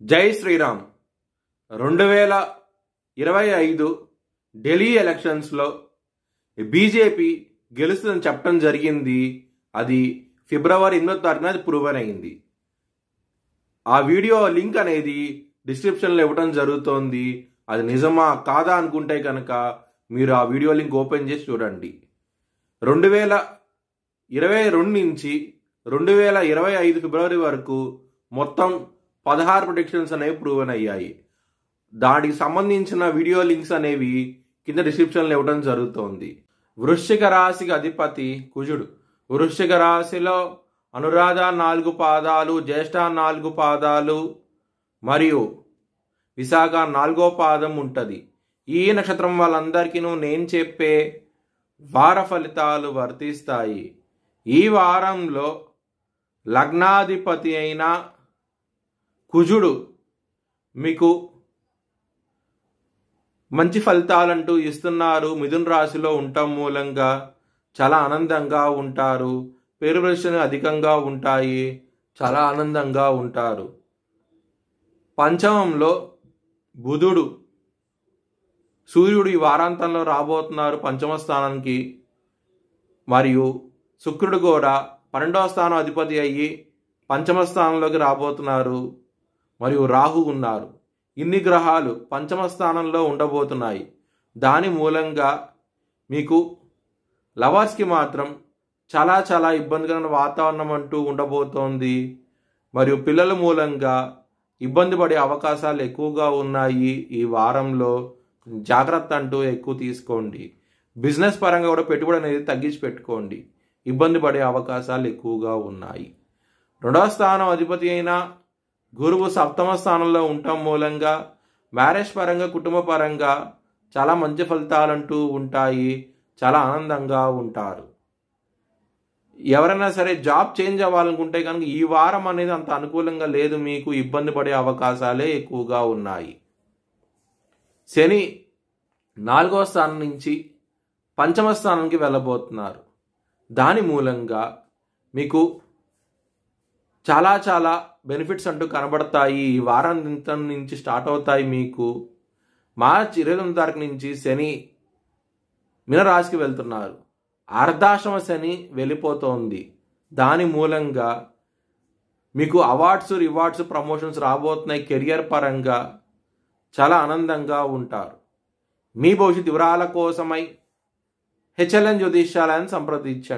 జై శ్రీరామ్. 2025 ఢిల్లీ ఎలక్షన్స్లో బీజేపీ గెలుస్తుందని చెప్పడం జరిగింది. అది ఫిబ్రవరి 8వ తారీఖున అది ప్రూవన్ అయింది. ఆ వీడియో లింక్ అనేది డిస్క్రిప్షన్లో ఇవ్వడం జరుగుతోంది. అది నిజమా కాదా అనుకుంటే కనుక మీరు ఆ వీడియో లింక్ ఓపెన్ చేసి చూడండి. 2022 నుంచి 2025 ఫిబ్రవరి వరకు మొత్తం 16 ప్రెడిక్షన్స్ అనేవి ప్రూవన్ అయ్యాయి. దానికి సంబంధించిన వీడియో లింక్స్ అనేవి కింద డిస్క్రిప్షన్లో ఇవ్వడం జరుగుతోంది. వృశ్చిక రాశికి అధిపతి కుజుడు. వృశ్చిక రాశిలో అనురాధ 4 పాదాలు, జ్యేష్ఠ 4 పాదాలు మరియు విశాఖ 4వ పాదం ఉంటుంది. ఈ నక్షత్రం వాళ్ళందరికీ నేను చెప్పే వార ఫలితాలు వర్తిస్తాయి. ఈ వారంలో లగ్నాధిపతి అయిన కుజుడు మీకు మంచి ఫలితాలంటూ ఇస్తున్నారు. మిథున రాశిలో ఉండటం మూలంగా చాలా ఆనందంగా ఉంటారు. పేరు ప్రశ్నలు అధికంగా ఉంటాయి. చాలా ఆనందంగా ఉంటారు. పంచమంలో బుధుడు, సూర్యుడు ఈ వారాంతంలో రాబోతున్నారు పంచమ స్థానానికి. మరియు శుక్రుడు కూడా 12వ స్థానం అధిపతి అయ్యి పంచమ స్థానంలోకి రాబోతున్నారు. మరియు రాహు ఉన్నారు. ఇన్ని గ్రహాలు పంచమ స్థానంలో ఉండబోతున్నాయి. దాని మూలంగా మీకు లవర్స్కి మాత్రం చాలా చాలా ఇబ్బందికరమైన వాతావరణం అంటూ ఉండబోతోంది. మరియు పిల్లల మూలంగా ఇబ్బంది పడే అవకాశాలు ఎక్కువగా ఉన్నాయి. ఈ వారంలో జాగ్రత్త అంటూ ఎక్కువ తీసుకోండి. బిజినెస్ పరంగా కూడా పెట్టుబడి అనేది తగ్గించి పెట్టుకోండి. ఇబ్బంది పడే అవకాశాలు ఎక్కువగా ఉన్నాయి. 2వ స్థానం అధిపతి అయిన గురువు 7వ స్థానంలో ఉండటం మూలంగా మ్యారేజ్ పరంగా, కుటుంబ పరంగా చాలా మంచి ఫలితాలంటూ ఉంటాయి. చాలా ఆనందంగా ఉంటారు. ఎవరైనా సరే జాబ్ చేంజ్ అవ్వాలనుకుంటే కనుక ఈ వారం అనేది అంత అనుకూలంగా లేదు. మీకు ఇబ్బంది పడే అవకాశాలే ఎక్కువగా ఉన్నాయి. శని 4వ స్థానం నుంచి పంచమ స్థానానికి వెళ్ళబోతున్నారు. దాని మూలంగా మీకు చాలా చాలా బెనిఫిట్స్ అంటూ కనబడతాయి. ఈ వారాంతం నుంచి స్టార్ట్ అవుతాయి. మీకు మార్చి 29వ తారీఖు నుంచి శని మీనరాశికి వెళ్తున్నారు. అర్ధాశ్రమ శని వెళ్ళిపోతోంది. దాని మూలంగా మీకు అవార్డ్స్, రివార్డ్స్, ప్రమోషన్స్ రాబోతున్నాయి. కెరియర్ పరంగా చాలా ఆనందంగా ఉంటారు. మీ భవిష్యత్ వివరాల కోసమై హెచ్ఎల్ఎన్ జ్యోతిష్యాలయాన్ని సంప్రదించండి.